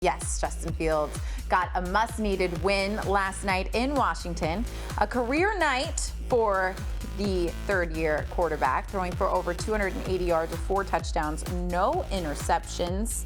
Yes, Justin Fields got a much-needed win last night in Washington. A career night for the third-year quarterback, throwing for over 280 yards with 4 touchdowns, no interceptions.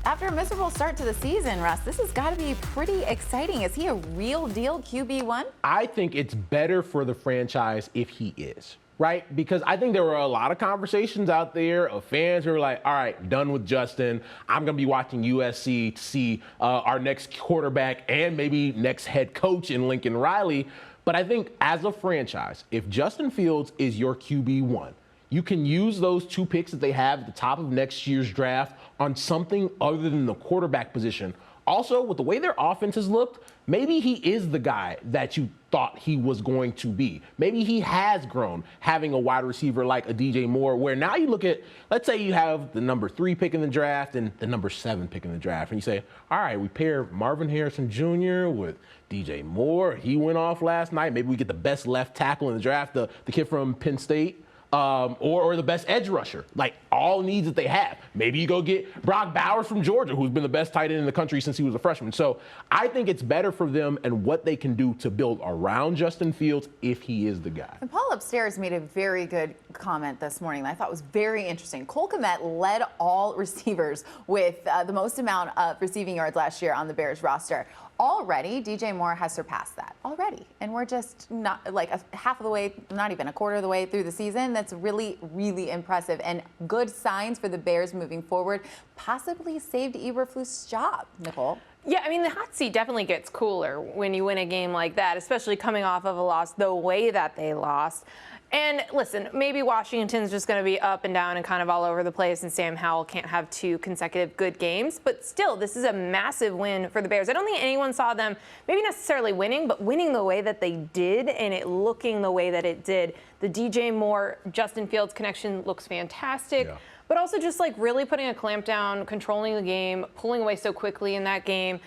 After a miserable start to the season, Russ, this has got to be pretty exciting. Is he a real deal QB1? I think it's better for the franchise if he is. Right? Because I think there were a lot of conversations out there of fans who were like, all right, done with Justin. I'm going to be watching USC to see our next quarterback and maybe next head coach in Lincoln Riley. But I think as a franchise, if Justin Fields is your QB1, you can use those 2 picks that they have at the top of next year's draft on something other than the quarterback position. Also, with the way their offense has looked, maybe he is the guy that you thought he was going to be. Maybe he has grown having a wide receiver like a DJ Moore, where now you look at, let's say you have the number 3 pick in the draft and the number 7 pick in the draft, and you say, all right, we pair Marvin Harrison Jr. with DJ Moore. He went off last night. Maybe we get the best left tackle in the draft, the kid from Penn State. Or the best edge rusher, like all needs that they have. Maybe you go get Brock Bowers from Georgia, who's been the best tight end in the country since he was a freshman. So I think it's better for them and what they can do to build around Justin Fields if he is the guy. And Paul upstairs made a very good comment this morning that I thought was very interesting. Cole Kmet led all receivers with the most amount of receiving yards last year on the Bears roster. Already, DJ Moore has surpassed that already. And we're just not like half of the way, not even a quarter of the way through the season. That's really, really impressive and good signs for the Bears moving forward. Possibly saved Eberflus's job, Nicole. Yeah, I mean, the hot seat definitely gets cooler when you win a game like that, especially coming off of a loss the way that they lost. And listen, maybe Washington's just going to be up and down and kind of all over the place, and Sam Howell can't have 2 consecutive good games. But still, this is a massive win for the Bears. I don't think anyone saw them maybe necessarily winning, but winning the way that they did and it looking the way that it did. The DJ Moore, Justin Fields connection looks fantastic. Yeah. But also just like really putting a clamp down, controlling the game, pulling away so quickly in that game.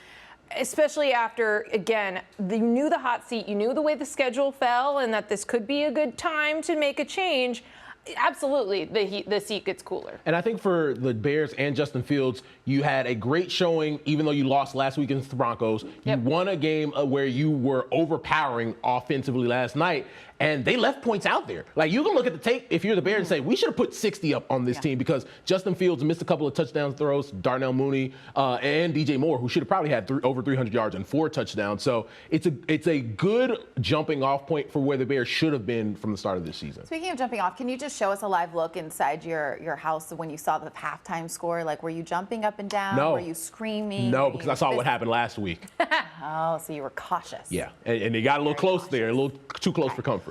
Especially after, again, you knew the hot seat, you knew the way the schedule fell and that this could be a good time to make a change. Absolutely, the seat gets cooler. And I think for the Bears and Justin Fields, you had a great showing, even though you lost last week against the Broncos. Yep. You won a game where you were overpowering offensively last night, and they left points out there. Like, you can look at the tape if you're the Bears and say, we should have put 60 up on this team because Justin Fields missed a couple of touchdown throws, Darnell Mooney and DJ Moore, who should have probably had over 300 yards and 4 touchdowns. So it's a good jumping off point for where the Bears should have been from the start of this season. Speaking of jumping off, can you just show us a live look inside your house when you saw the halftime score? Like, were you jumping up and down? No. Were you screaming? No, because I saw what happened last week. Oh, so you were cautious. Yeah, and they got a little close there, a little too close for comfort.